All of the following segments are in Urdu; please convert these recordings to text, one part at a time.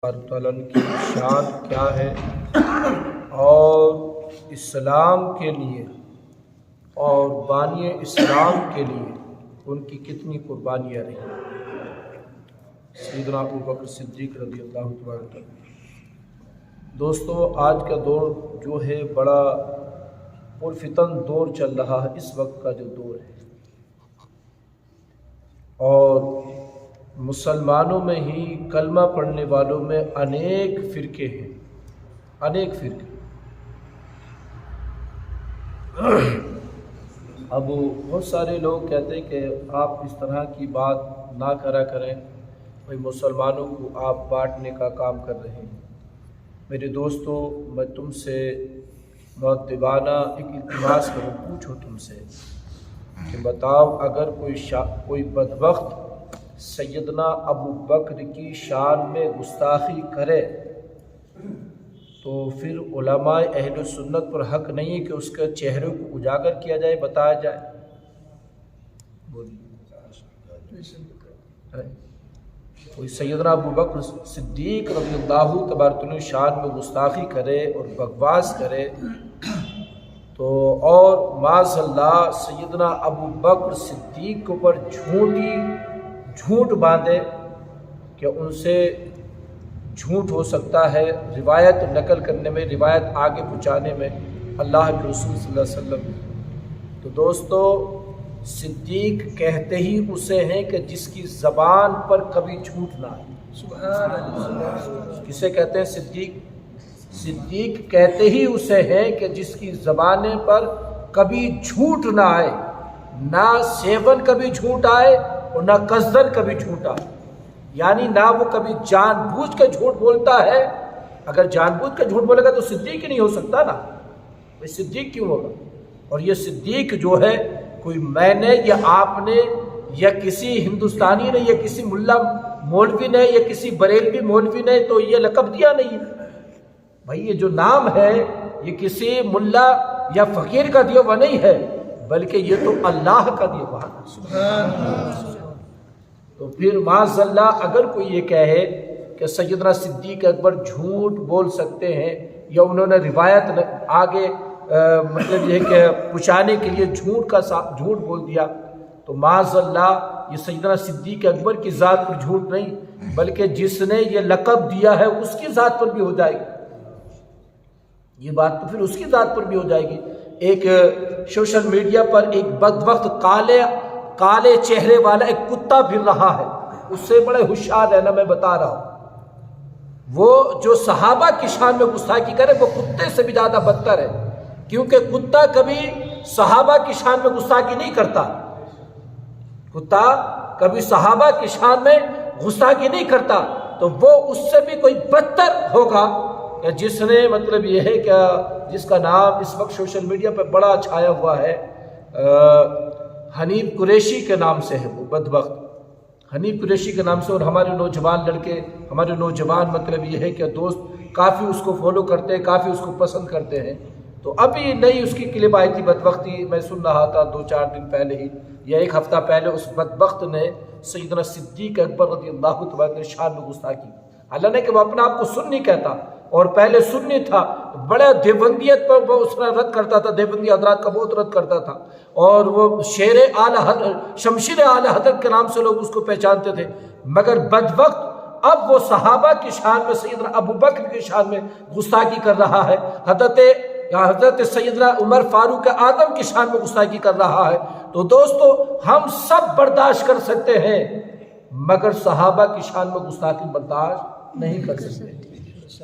تعالیٰ کی شان کیا ہے اور اسلام کے لیے اور بانی اسلام کے لیے ان کی کتنی قربانیاں رہیں۔ سیدنا ابوبکر صدیق رضی اللہ عنہ۔ دوستو، آج کا دور جو ہے بڑا پرفتن دور چل رہا ہے، اس وقت کا جو دور ہے، اور مسلمانوں میں ہی کلمہ پڑھنے والوں میں انیک فرقے ہیں، انیک فرقے۔ اب بہت سارے لوگ کہتے ہیں کہ آپ اس طرح کی بات نہ کرا کریں، بھائی مسلمانوں کو آپ بانٹنے کا کام کر رہے ہیں۔ میرے دوستو، میں تم سے مؤدبانہ ایک التماس کروں، پوچھو تم سے کہ بتاؤ، اگر کوئی بدبخت سیدنا ابو بکر کی شان میں گستاخی کرے تو پھر علماء اہل سنت پر حق نہیں ہے کہ اس کے چہرے کو اجاگر کیا جائے، بتایا جائے؟ کوئی سیدنا ابو بکر صدیق رضی اللہ تبارک و شان میں گستاخی کرے اور بکواس کرے تو، اور معاذ اللہ سیدنا ابو بکر صدیق کے اوپر جھوٹ باندھے کہ ان سے جھوٹ ہو سکتا ہے روایت نقل کرنے میں، روایت آگے پہنچانے میں اللہ کے رسول صلی اللہ علیہ وسلم۔ تو دوستو، صدیق کہتے ہی اسے ہیں کہ جس کی زبان پر کبھی جھوٹ نہ آئے۔ سبحان اللہ۔ کسے کہتے ہیں صدیق؟ صدیق کہتے ہی اسے ہیں کہ جس کی زبان پر کبھی جھوٹ نہ آئے، نہ سیون کبھی جھوٹ آئے اور نہ قصدن کبھی جھوٹ آئے، یعنی نہ وہ کبھی جان بوجھ کے جھوٹ بولتا ہے۔ اگر جان بوجھ کے جھوٹ بولے گا تو صدیق ہی نہیں ہو سکتا نا، بھائی صدیق کیوں ہوگا؟ اور یہ صدیق جو ہے، کوئی میں نے یا آپ نے یا کسی ہندوستانی نے یا کسی ملا مولوی نے یا کسی بریلوی مولوی نے تو یہ لقب دیا نہیں ہے بھائی۔ یہ جو نام ہے یہ کسی ملا یا فقیر کا دیا ہوا نہیں ہے، بلکہ یہ تو اللہ کا دیا ہوا ہے۔ سبحان اللہ۔ تو پھر معاذ اللہ اگر کوئی یہ کہے کہ سیدنا صدیق اکبر جھوٹ بول سکتے ہیں یا انہوں نے روایت آگے مطلب یہ ہے کہ پہنچانے کے لیے جھوٹ بول دیا، تو معاذ اللہ یہ سیدنا صدیق اکبر کی ذات پر جھوٹ نہیں، بلکہ جس نے یہ لقب دیا ہے اس کی ذات پر بھی ہو جائے گی۔ یہ بات تو پھر اس کی ذات پر بھی ہو جائے گی۔ ایک سوشل میڈیا پر ایک بدبخت کالے چہرے والا ایک کتا پھر رہا ہے، اس سے بڑے ہوشیار رہنا، میں بتا رہا ہوں۔ وہ جو صحابہ کی شان میں گستاخی کرے وہ کتے سے بھی زیادہ بدتر ہے، کیونکہ کتا کبھی صحابہ کی شان میں گستاخی نہیں کرتا، کتا کبھی صحابہ کی شان میں گستاخی نہیں کرتا، تو وہ اس سے بھی کوئی بدتر ہوگا کہ جس نے مطلب یہ ہے کہ جس کا نام اس وقت سوشل میڈیا پہ بڑا چھایا ہوا ہے، حنیف قریشی کے نام سے ہے وہ بدبخت، حنیف قریشی کے نام سے۔ اور ہمارے نوجوان لڑکے، ہمارے نوجوان مطلب یہ ہے کہ دوست کافی اس کو فالو کرتے ہیں، کافی اس کو پسند کرتے ہیں۔ تو ابھی نئی اس کی کلپ آئی تھی بدبختی، میں سن رہا تھا 2-4 دن پہلے ہی یا ایک ہفتہ پہلے، اس بدبخت نے سیدنا صدیق اکبر رضی اللہ تبارک و شان میں گستاخی، حالانکہ کہ وہ اپنا آپ کو سنی کہتا اور پہلے سنی تھا، بڑے دیوبندیت پر وہ اس طرح رد کرتا تھا، دیوبندی حضرات کا بہت رد کرتا تھا، اور وہ شیر اعلی حضرت، شمشیر اعلی حضرت کے نام سے لوگ اس کو پہچانتے تھے۔ مگر بدبخت اب وہ صحابہ کی شان میں، سیدنا ابو بکر کی شان میں گستاخی کر رہا ہے، حضرت سیدنا عمر فاروق اعظم کی شان میں گستاخی کر رہا ہے۔ تو دوستو، ہم سب برداشت کر سکتے ہیں مگر صحابہ کی شان میں گستاخی برداشت نہیں کر سکتے۔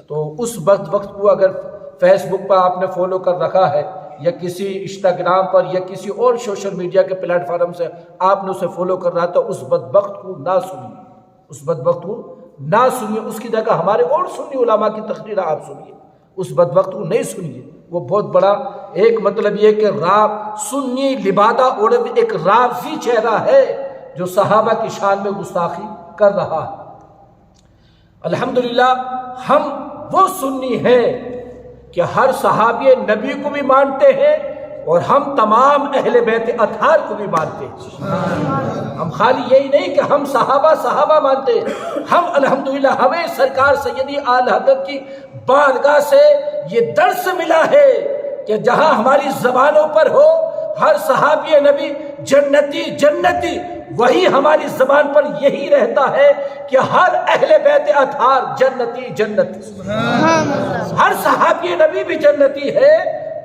تو اس وقت کو اگر فیس بک پر آپ نے فالو کر رکھا ہے یا کسی انسٹاگرام پر یا کسی اور سوشل میڈیا کے پلیٹ فارم سے آپ نے اسے فالو کر رہا، تو اس بدبخت کو نہ سنیے، اس بدبخت کو نہ سنیے، اس کی جگہ ہمارے اور سنی علماء کی تقریر آپ سنیے، اس بدبخت کو نہیں سنیے۔ وہ بہت بڑا ایک مطلب یہ کہ سنی لبادہ اوڑے ایک رافضی چہرہ ہے جو صحابہ کی شان میں گستاخی کر رہا ہے۔ الحمدللہ ہم وہ سنی ہیں کہ ہر صحابی نبی کو بھی مانتے ہیں اور ہم تمام اہل بیت اطہار کو بھی مانتے ہیں۔ ہم خالی یہی نہیں کہ ہم صحابہ مانتے ہیں، ہم الحمدللہ ہمیں سرکار سیدی اعلی حضرت کی بارگاہ سے یہ درس ملا ہے کہ جہاں ہماری زبانوں پر ہو ہر صحابی نبی جنتی جنتی، وہی ہماری زبان پر یہی رہتا ہے کہ ہر اہل بیت اطہار جنتی جنتی، ہر صحابی نبی بھی جنتی ہے،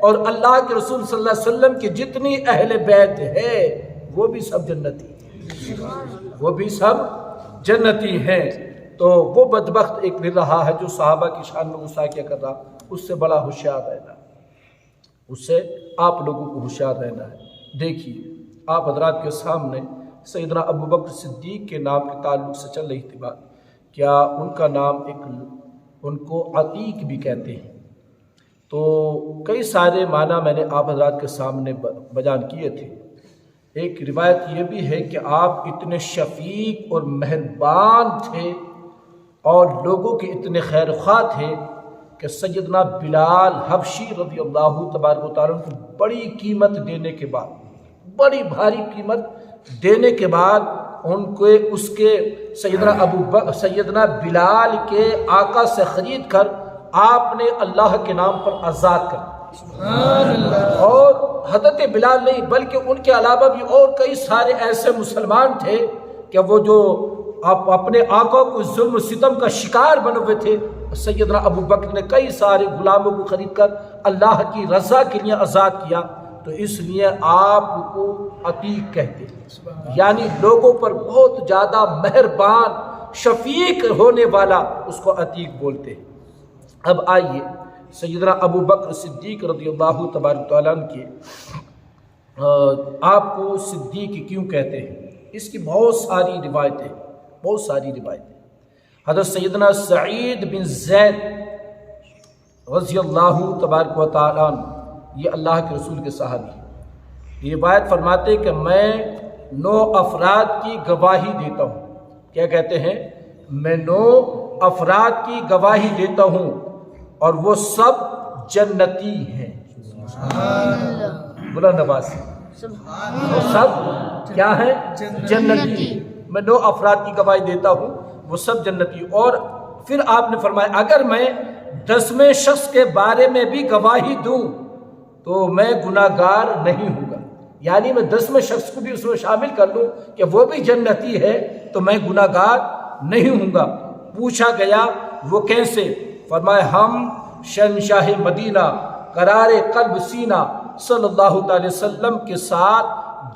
اور اللہ کے رسول صلی اللہ علیہ وسلم کی جتنی اہل بیت ہے وہ بھی سب جنتی، وہ بھی سب جنتی ہیں۔ تو وہ بدبخت ایک مل رہا ہے جو صحابہ کی شان میں گستاخیاں کر رہا، اس سے بڑا ہوشیار رہنا، اس سے آپ لوگوں کو ہوشیار رہنا ہے۔ دیکھیے آپ حضرات کے سامنے سیدنا ابو بکر صدیق کے نام کے تعلق سے چل رہی تھی بات، کیا ان کا نام ان کو عتیق بھی کہتے ہیں؟ تو کئی سارے معنی میں نے آپ حضرات کے سامنے بیان کیے تھے۔ ایک روایت یہ بھی ہے کہ آپ اتنے شفیق اور مہربان تھے اور لوگوں کے اتنے خیر خواہ تھے کہ سیدنا بلال حبشی رضی اللہ تبارک و تعالیٰ کو بڑی قیمت دینے کے بعد، بڑی بھاری قیمت دینے کے بعد ان کو اس کے سیدنا بلال کے آقا سے خرید کر آپ نے اللہ کے نام پر آزاد کر، اور حضرت بلال نہیں بلکہ ان کے علاوہ بھی اور کئی سارے ایسے مسلمان تھے کہ وہ جو اپنے آقا کو ظلم و ستم کا شکار بنے ہوئے تھے، سیدنا ابو بکر نے کئی سارے غلاموں کو خرید کر اللہ کی رضا کے لیے آزاد کیا، تو اس لیے آپ کو عتیق کہتے ہیں، یعنی لوگوں پر بہت زیادہ مہربان شفیق ہونے والا، اس کو عتیق بولتے ہیں۔ اب آئیے سیدنا ابو بکر صدیق رضی اللہ تبارک تعالیٰ عنہ کے آپ کو صدیق کیوں کہتے ہیں؟ اس کی بہت ساری روایتیں حضرت سیدنا سعید بن زید رضی اللہ تبارک و تعالیٰ عنہ، یہ اللہ کے رسول کے صحابی ہیں، یہ روایت فرماتے کہ میں 9 افراد کی گواہی دیتا ہوں۔ کیا کہتے ہیں؟ میں 9 افراد کی گواہی دیتا ہوں اور وہ سب جنتی ہیں۔ بلند آواز سے، وہ سب کیا ہیں؟ جنتی۔ میں 9 افراد کی گواہی دیتا ہوں، وہ سب جنتی۔ اور پھر آپ نے فرمایا اگر میں 10ویں شخص کے بارے میں بھی گواہی دوں تو میں گناہگار نہیں ہوں گا، یعنی میں 10ویں شخص کو بھی اس میں شامل کر لوں کہ وہ بھی جنتی ہے تو میں گناہگار نہیں ہوں گا۔ پوچھا گیا وہ کیسے؟ فرمایا ہم شہنشاہ مدینہ قرار قلب سینہ صلی اللہ علیہ وسلم کے ساتھ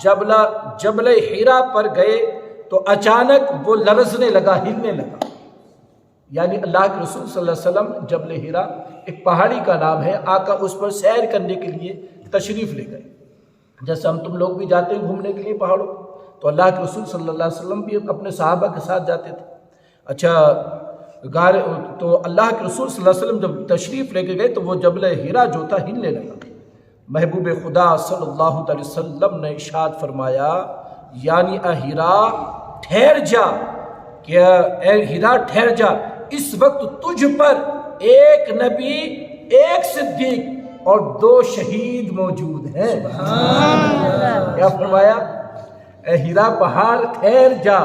جبل حرا پر گئے تو اچانک وہ لرزنے لگا، ہلنے لگا، یعنی اللہ کے رسول صلی اللہ علیہ وسلم جبل حرا ایک پہاڑی کا نام ہے، آقا اس پر سیر کرنے کے لیے تشریف لے گئے، جیسے ہم تم لوگ بھی جاتے ہیں گھومنے کے لیے پہاڑوں، تو اللہ کے رسول صلی اللہ علیہ وسلم بھی اپنے صحابہ کے ساتھ جاتے تھے۔ اچھا تو اللہ کے رسول صلی اللہ علیہ وسلم جب تشریف لے کے گئے تو وہ جبل حرا جو تھا ہلنے لگا۔ محبوب خدا صلی اللہ علیہ وسلم نے ارشاد فرمایا یعنی اے حرا ٹھہر جا، کہ اے حرا ٹھہر جا، اس وقت تجھ پر 1 نبی، 1 صدیق اور 2 شہید موجود ہیں۔ کیا فرمایا؟ اے حرا پہاڑ ٹھہر جا،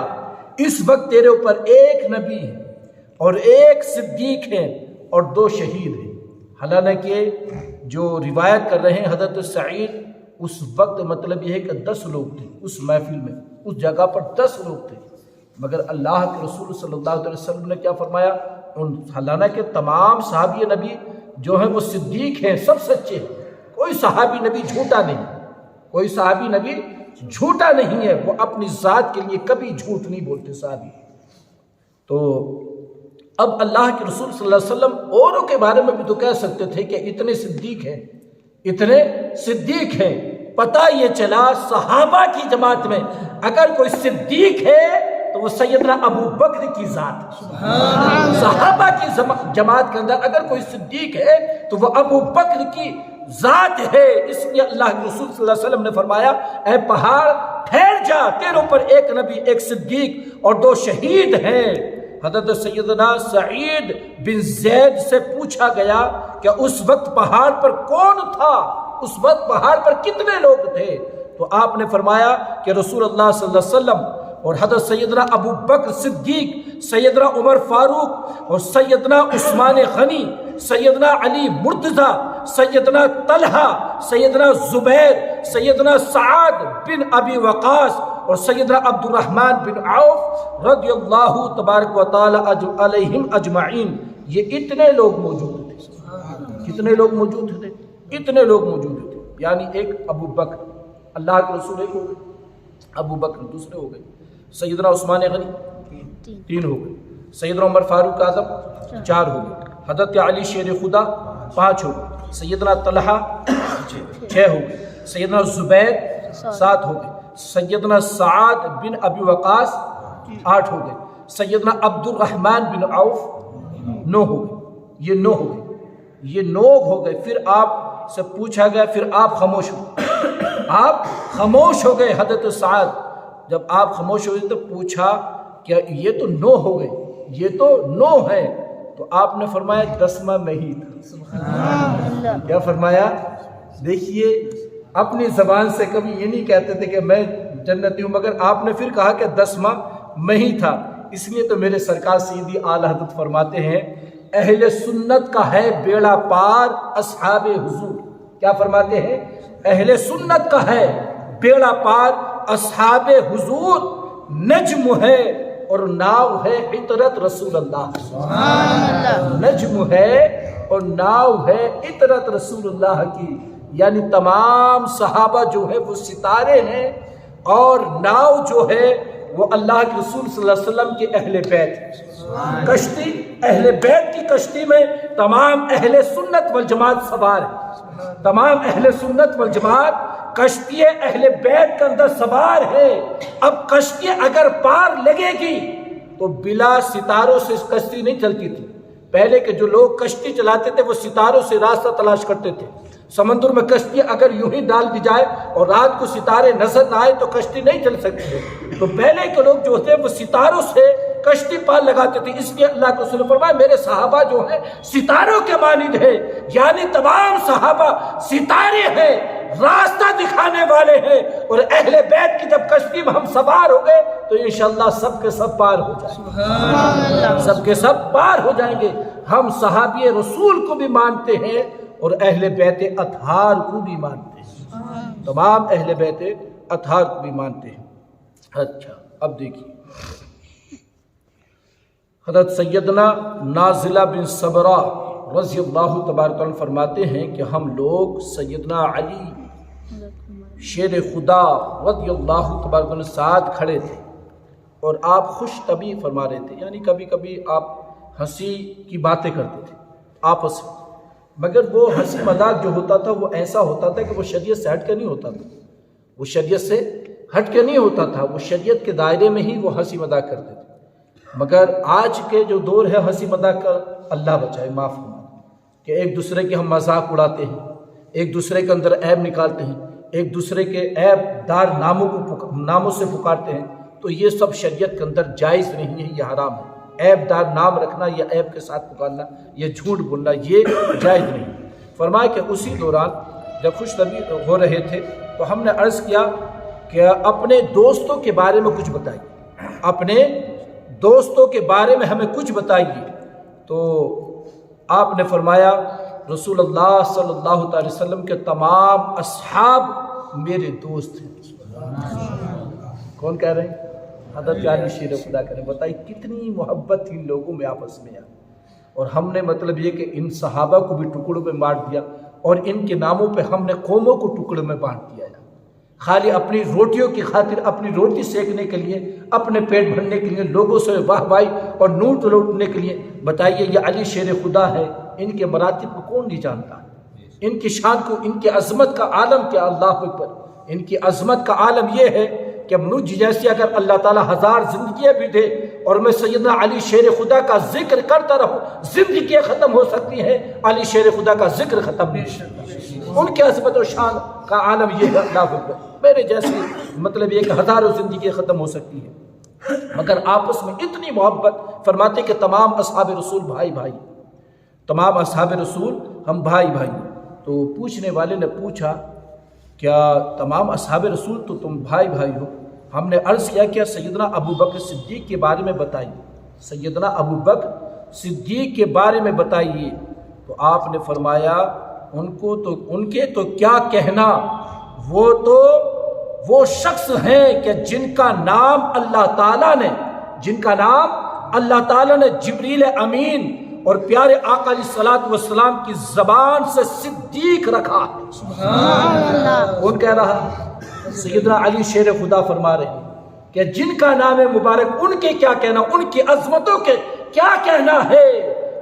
اس وقت تیرے اوپر 1 نبی ہے اور 1 صدیق ہے اور 2 شہید ہیں۔ حالانکہ جو روایت کر رہے ہیں حضرت سعید، اس وقت مطلب یہ ہے کہ 10 لوگ تھے اس محفل میں، اس جگہ پر 10 لوگ تھے، مگر اللہ کے رسول صلی اللہ علیہ وسلم نے کیا فرمایا؟ حالانکہ تمام صحابی نبی جو ہیں وہ صدیق ہیں، سب سچے ہیں، کوئی صحابی نبی جھوٹا نہیں، کوئی صحابی نبی جھوٹا نہیں ہے، وہ اپنی ذات کے لیے کبھی جھوٹ نہیں بولتے صحابی۔ تو اب اللہ کے رسول صلی اللہ علیہ وسلم اوروں کے بارے میں بھی تو کہہ سکتے تھے کہ اتنے صدیق ہیں، اتنے صدیق ہیں۔ پتہ یہ چلا صحابہ کی جماعت میں اگر کوئی صدیق ہے تو وہ سیدنا ابو بکر کی ذات ہے۔ صحابہ کی جماعت کے اندر اگر کوئی صدیق ہے تو وہ ابو بکر کی ذات ہے۔ اس لیے اللہ کے رسول صلی اللہ علیہ وسلم نے فرمایا اے پہاڑ ٹھہر جا، تیرے اوپر 1 نبی، 1 صدیق اور 2 شہید ہیں۔ حضرت سیدنا سعید بن زید سے پوچھا گیا کہ اس وقت پہاڑ پر کون تھا؟ اس وقت پہاڑ پر کتنے لوگ تھے؟ تو آپ نے فرمایا کہ رسول اللہ صلی اللہ علیہ وسلم اور حضرت سیدنا ابو بکر صدیق، سیدنا عمر فاروق اور سیدنا عثمان غنی، سیدنا علی مرتضیٰ، سیدنا طلحہ، سیدنا زبیر، سیدنا سعد بن ابی وقاص اور سیدنا عبد الرحمن بن عوف رضی اللہ تبارک و تعالی علیہم اجمعین، یہ اتنے لوگ موجود تھے۔ کتنے لوگ موجود تھے؟ اتنے لوگ موجود تھے۔ یعنی ایک ابو بکر، اللہ کے رسول ایک ہو گئے، ابو بکر دوسرے ہو گئے، سیدنا عثمان غنی تین ہو گئے، سیدنا عمر فاروق اعظم چار ہو گئے، حضرت علی شیر خدا پانچ ہو گئے، سیدنا طلحہ چھ ہو گئے، سیدنا زبیر سات ہو گئے، سیدنا سعد بن ابی وقاص آٹھ ہو گئے، سیدنا عبد الرحمن بن عوف نو ہو گئے۔ یہ نو ہو گئے، یہ نو ہو گئے۔ پھر آپ سے پوچھا گیا، پھر آپ خاموش ہو آپ خاموش ہو گئے۔ حضرت سعد جب آپ خاموش ہو گئے تو پوچھا کہ یہ تو نو ہو گئے، یہ تو نو ہے، تو آپ نے فرمایا 10واں میں ہی تھا۔ کیا فرمایا؟ دیکھیے اپنی زبان سے کبھی یہ نہیں کہتے تھے کہ میں جنتی ہوں، مگر آپ نے پھر کہا کہ 10واں میں ہی تھا۔ اس لیے تو میرے سرکار سیدی اعلی حضرت فرماتے ہیں اہل سنت کا ہے بیڑا پار اصحاب حضور۔ کیا فرماتے ہیں؟ اہل سنت کا ہے بیڑا پار اصحاب حضور، نجم ہے اور ناؤ ہے عطرت رسول اللہ۔ نجم ہے اور ناؤ ہے عطرت رسول اللہ کی، یعنی تمام صحابہ جو ہے وہ ستارے ہیں، اور ناؤ جو ہے وہ اللہ کے رسول صلی اللہ علیہ وسلم کے اہل بیت۔ کشتی اہل بیت کی کشتی میں تمام اہل سنت والجماعت سوار ہے، تمام اہل سنت والجماعت کشتی اہل بیت کے اندر سوار ہے۔ اب کشتی اگر پار لگے گی تو بلا ستاروں سے اس کشتی نہیں چلتی تھی۔ پہلے کے جو لوگ کشتی چلاتے تھے وہ ستاروں سے راستہ تلاش کرتے تھے۔ سمندر میں کشتی اگر یوں ہی ڈال دی جائے اور رات کو ستارے نظر نہ آئے تو کشتی نہیں چل سکتی ہے۔ تو پہلے کے لوگ جو تھے وہ ستاروں سے کشتی پار لگاتے تھے۔ اس لیے اللہ کے رسول نے فرمایا میرے صحابہ جو ہیں ستاروں کے مانند ہے، یعنی تمام صحابہ ستارے ہیں، راستہ دکھانے والے ہیں، اور اہل بیت کی جب کشتی میں ہم سوار ہو گئے تو انشاءاللہ سب کے سب پار ہو جائیں گے، سب کے سب پار ہو جائیں گے۔ ہم صحابی رسول کو بھی مانتے ہیں اور اہل بیت اطہار کو بھی مانتے ہیں، تمام اہل بیت اطہار کو بھی مانتے ہیں۔ اچھا اب دیکھیے حضرت سیدنا نازلہ بن صبرہ رضی اللہ تبارک عنہ فرماتے ہیں کہ ہم لوگ سیدنا علی شیر خدا رضی اللہ تبارک عنہ ساتھ کھڑے تھے اور آپ خوش طبع فرما رہے تھے، یعنی کبھی کبھی آپ ہنسی کی باتیں کرتے تھے آپس میں، مگر وہ ہنسی مذاق جو ہوتا تھا وہ ایسا ہوتا تھا کہ وہ شریعت سے ہٹ کے نہیں ہوتا تھا، وہ شریعت سے ہٹ کے نہیں ہوتا تھا، وہ شریعت کے دائرے میں ہی وہ ہنسی مذاق کرتے تھے۔ مگر آج کے جو دور ہے ہنسی مذاق کا، اللہ بچائے معاف فرمائے، کہ ایک دوسرے کے ہم مذاق اڑاتے ہیں، ایک دوسرے کے اندر عیب نکالتے ہیں، ایک دوسرے کے عیب دار ناموں سے پکارتے ہیں، تو یہ سب شریعت کے اندر جائز نہیں ہے، یہ حرام ہے۔ عیب دار نام رکھنا یا عیب کے ساتھ پکارنا یا جھوٹ بولنا یہ جائز نہیں۔ فرمایا کہ اسی دوران جب خوش طبع ہو رہے تھے تو ہم نے عرض کیا کہ اپنے دوستوں کے بارے میں کچھ بتائیے، اپنے دوستوں کے بارے میں ہمیں کچھ بتائیے۔ تو آپ نے فرمایا رسول اللہ صلی اللہ تعالی وسلم کے تمام اصحاب میرے دوست ہیں۔ کون کہہ رہے ہیں؟ حضرت علی شیر خدا کریں۔ بتائیے کتنی محبت تھی ان لوگوں میں آپس میں یار، اور ہم نے مطلب یہ کہ ان صحابہ کو بھی ٹکڑوں میں بانٹ دیا، اور ان کے ناموں پہ ہم نے قوموں کو ٹکڑوں میں بانٹ دیا ہے، خالی اپنی روٹیوں کی خاطر، اپنی روٹی سیکنے کے لیے، اپنے پیٹ بھرنے کے لیے، لوگوں سے واہ واہی اور نوٹ لوٹنے کے لیے۔ بتائیے یہ علی شیر خدا ہے، ان کے مراتب کو کون نہیں جانتا، ان کی شان کو، ان کی عظمت کا عالم کیا، اللہ اکبر۔ ان کی عظمت کا عالم یہ ہے کہ مجھ جیسے اگر اللہ تعالیٰ 1000 زندگیاں بھی دے اور میں سیدنا علی شیر خدا کا ذکر کرتا رہوں، زندگیاں ختم ہو سکتی ہیں، علی شیر خدا کا ذکر ختم نہیں ہوتا۔ ان کی عظمت و شان کا عالم یہ ہے، اللہ اکبر۔ میرے جیسے مطلب یہ کہ ہزاروں زندگیاں ختم ہو سکتی ہیں، مگر آپس میں اتنی محبت۔ فرماتے کہ تمام اصحاب رسول بھائی بھائی، تمام اصحاب رسول ہم بھائی بھائی۔ تو پوچھنے والے نے پوچھا کیا تمام اصحاب رسول تو تم بھائی بھائی ہو؟ ہم نے عرض کیا سیدنا ابو بکر صدیق کے بارے میں بتائیے، سیدنا ابو بکر صدیق کے بارے میں بتائیے۔ تو آپ نے فرمایا ان کے تو کیا کہنا، وہ شخص ہیں کہ جن کا نام اللہ تعالیٰ نے جبریل امین اور پیارے آقا علیہ الصلوۃ والسلام کی زبان سے صدیق رکھا ہے۔ کون کہہ رہا؟ سیدنا علی شیر خدا فرما رہے ہیں کہ جن کا نام مبارک، ان کے کیا کہنا، ان کی عظمتوں کے کیا کہنا ہے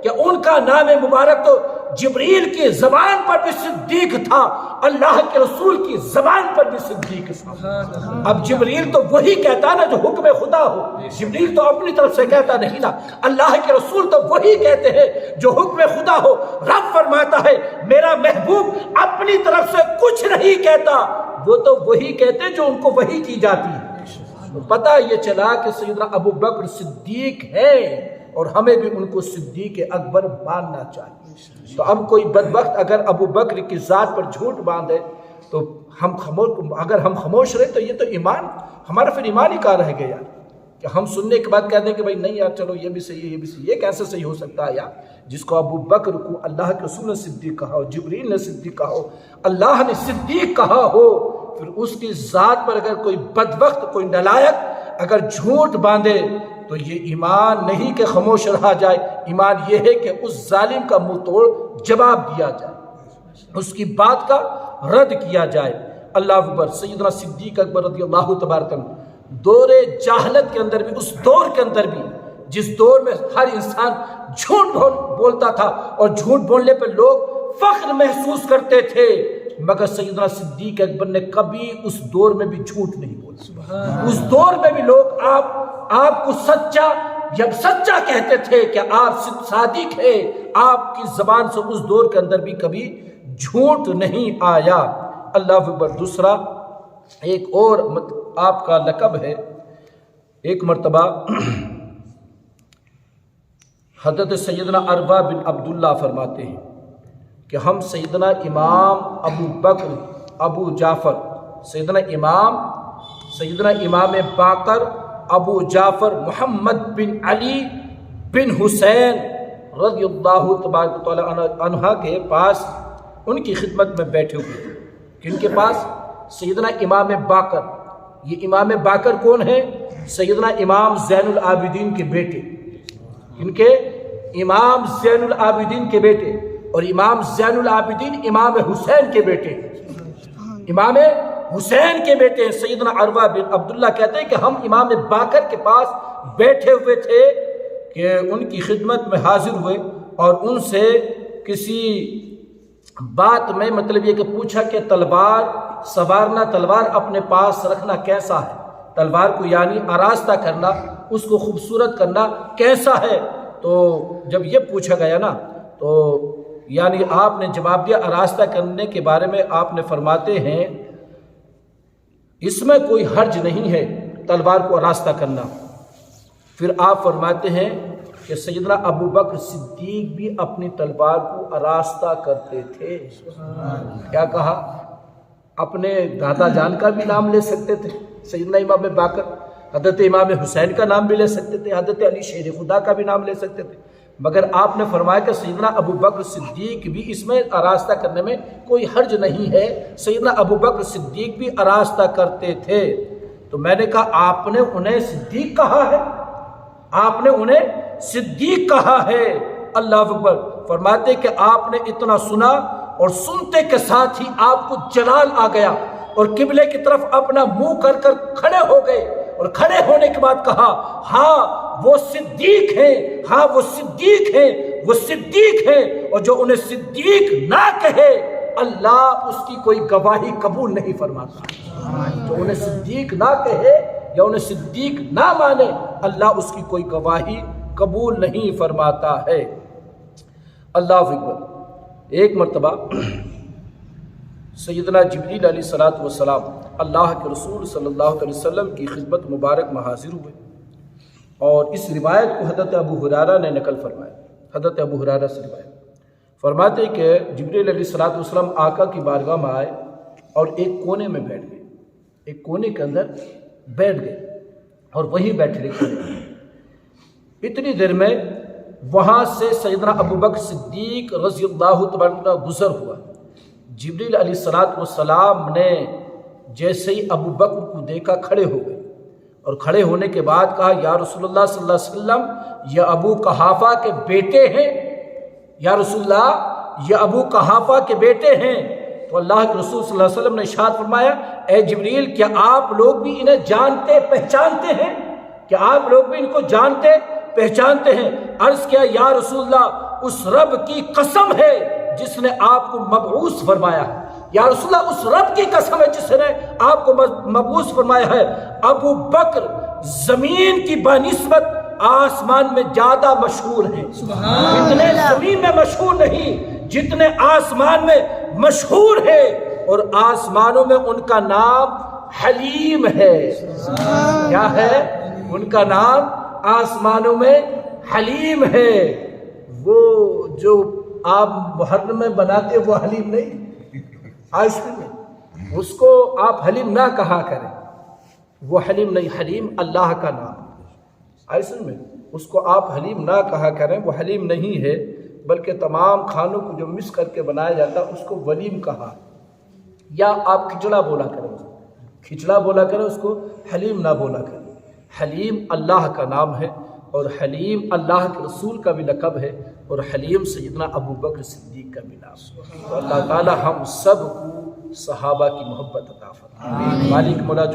کہ ان کا نام مبارک تو جبریل کی زبان پر بھی صدیق تھا، اللہ کے رسول کی زبان پر بھی صدیق تھا۔ اب جبریل تو وہی کہتا نا جو حکم خدا ہو، جبریل تو اپنی طرف سے کہتا نہیں نا، اللہ کے رسول تو وہی کہتے ہیں جو حکم خدا ہو۔ رب فرماتا ہے میرا محبوب اپنی طرف سے کچھ نہیں کہتا، وہ تو وہی کہتے جو ان کو وحی کی جاتی ہے۔ تو پتہ یہ چلا کہ سیدنا ابو بکر صدیق ہے اور ہمیں بھی ان کو صدیق اکبر ماننا چاہیے۔ تو اب کوئی بدبخت اگر ابو بکر کی ذات پر جھوٹ باندھے تو اگر ہم خاموش رہے تو یہ تو ایمان ہمارا پھر ایمان ہی کہاں رہ گیا یار، کہ ہم سننے کے بعد کہہ دیں کہ بھائی نہیں یار چلو یہ بھی صحیح ہے، یہ بھی صحیح ہے۔ یہ کیسے صحیح ہو سکتا ہے یار؟ جس کو ابو بکر کو اللہ کے رسول نے صدیق کہا ہو، جبریل نے صدیق کہا ہو، اللہ نے صدیق کہا ہو، پھر اس کی ذات پر اگر کوئی بدبخت، کوئی نالائق اگر جھوٹ باندھے تو یہ ایمان نہیں کہ خاموش رہا جائے، ایمان یہ ہے کہ اس ظالم کا منہ توڑ جواب دیا جائے، اس کی بات کا رد کیا جائے۔ اللہ اکبر۔ سیدنا صدیق اکبر رضی اللہ تبارک عنہ دور جاہلت کے اندر بھی، اس دور کے اندر بھی جس دور میں ہر انسان جھوٹ بولتا تھا اور جھوٹ بولنے پہ لوگ فخر محسوس کرتے تھے، مگر سیدنا صدیق اکبر نے کبھی اس دور میں بھی جھوٹ نہیں بولا۔ اس دور میں بھی لوگ آپ کو سچا کہتے تھے کہ آپ صادق ہے، آپ کی زبان سے اس دور کے اندر بھی کبھی جھوٹ نہیں آیا۔ اللہ اکبر۔ دوسرا ایک اور آپ کا لقب ہے، ایک مرتبہ حضرت سیدنا عروہ بن عبداللہ فرماتے ہیں کہ ہم سیدنا امام ابو بکر ابو جعفر سیدنا امام باقر ابو جعفر محمد بن علی بن حسین رضی اللہ تبارک تعالی عنہ کے پاس ان کی خدمت میں بیٹھے ہوئے۔ کن کے پاس؟ سیدنا امام باقر۔ یہ امام باقر کون ہے؟ سیدنا امام زین العابدین کے بیٹے۔ ان کے امام زین العابدین کے بیٹے، اور امام زین العابدین امام حسین کے بیٹے، امام حسین کے بیٹے ہیں۔ سیدنا عروہ بن عبداللہ کہتے ہیں کہ ہم امام باقر کے پاس بیٹھے ہوئے تھے کہ ان کی خدمت میں حاضر ہوئے اور ان سے کسی بات میں مطلب یہ کہ پوچھا کہ تلوار سوارنا، تلوار اپنے پاس رکھنا کیسا ہے؟ تلوار کو یعنی آراستہ کرنا، اس کو خوبصورت کرنا کیسا ہے؟ تو جب یہ پوچھا گیا نا تو یعنی آپ نے جواب دیا آراستہ کرنے کے بارے میں، آپ نے فرماتے ہیں اس میں کوئی حرج نہیں ہے تلوار کو آراستہ کرنا۔ پھر آپ فرماتے ہیں کہ سیدنا ابو بکر صدیق بھی اپنی تلوار کو آراستہ کرتے تھے۔ کیا کہا؟ اپنے دادا جان کا بھی نام لے سکتے تھے سیدنا امام باقر، حضرت امام حسین کا نام بھی لے سکتے تھے، حضرت علی شیر خدا کا بھی نام لے سکتے تھے، مگر آپ نے فرمایا کہ سیدنا ابو بکر صدیق بھی اس میں آراستہ کرنے میں کوئی حرج نہیں ہے، سیدنا ابو بکر صدیق بھی آراستہ کرتے تھے۔ تو میں نے کہا آپ نے انہیں صدیق کہا ہے؟ آپ نے انہیں صدیق کہا ہے؟ اللہ اکبر۔ فرماتے کہ آپ نے اتنا سنا اور سنتے کے ساتھ ہی آپ کو جلال آ گیا اور قبلے کی طرف اپنا منہ کر کھڑے ہو گئے، اور کھڑے ہونے کے بعد کہا ہاں وہ صدیق ہیں، ہاں وہ صدیق ہیں، وہ صدیق ہیں، اور جو انہیں صدیق نہ کہے اللہ اس کی کوئی گواہی قبول نہیں فرماتا۔ جو انہیں صدیق نہ کہے یا انہیں صدیق نہ مانے اللہ اس کی کوئی گواہی قبول نہیں فرماتا ہے۔ اللہ اکبر۔ ایک مرتبہ سیدنا جبریل علیہ السلام اللہ کے رسول صلی اللہ علیہ وسلم کی خدمت مبارک میں حاضر ہوئے، اور اس روایت کو حضرت ابو ہریرہ نے نقل فرمایا، حضرت ابو ہریرہ سے روایت فرماتے ہیں کہ جبریل علیہ السلام آقا کی بارگاہ میں آئے اور ایک کونے میں بیٹھ گئے، ایک کونے کے اندر بیٹھ گئے اور وہیں بیٹھے رہے۔ اتنی دیر میں وہاں سے سیدنا ابوبکر صدیق رضی اللہ تبارک عنہ گزر ہوا۔ جبریل علیہ السلام نے جیسے ہی ابوبکر کو دیکھا کھڑے ہو گئے، اور کھڑے ہونے کے بعد کہا یا رسول اللہ صلی اللہ علیہ وسلم یہ ابو قحافہ کے بیٹے ہیں، یا رسول اللہ یہ ابو قحافہ کے بیٹے ہیں۔ تو اللہ کے رسول صلی اللہ علیہ وسلم نے ارشاد فرمایا اے جبریل کیا آپ لوگ بھی انہیں جانتے پہچانتے ہیں؟ کیا آپ لوگ بھی ان کو جانتے پہچانتے ہیں؟ عرض کیا یا رسول اللہ اس رب کی قسم ہے جس نے آپ کو مبعوث فرمایا ہے، یا رسول اللہ اس رب کی قسم ہے جس نے آپ کو مبعوث فرمایا ہے۔ ابو بکر زمین کی بنسبت آسمان میں زیادہ مشہور ہیں، اتنے زمین میں مشہور نہیں جتنے آسمان میں مشہور ہے، اور آسمانوں میں ان کا نام حلیم ہے۔ کیا ہے ان کا نام؟ آسمانوں میں حلیم ہے۔ وہ جو آپ محرم میں بناتے وہ حلیم نہیں، آئس میں اس کو آپ حلیم نہ کہا کریں، وہ حلیم نہیں، حلیم اللہ کا نام۔ آئس میں اس کو آپ حلیم نہ کہا کریں، وہ حلیم نہیں ہے، بلکہ تمام کھانوں کو جو مکس کر کے بنایا جاتا ہے اس کو ولیم کہا، یا آپ کھچڑا بولا کریں، کھچڑا بولا کریں، اس کو حلیم نہ بولا کریں۔ حلیم اللہ کا نام ہے، اور حلیم اللہ کے رسول کا بھی لقب ہے، اور حلیم سیدنا ابوبکر صدیق کا بھی نام ہے۔ تو اللہ تعالی ہم سب کو صحابہ کی محبت عطا فرمائے۔ مالک مولا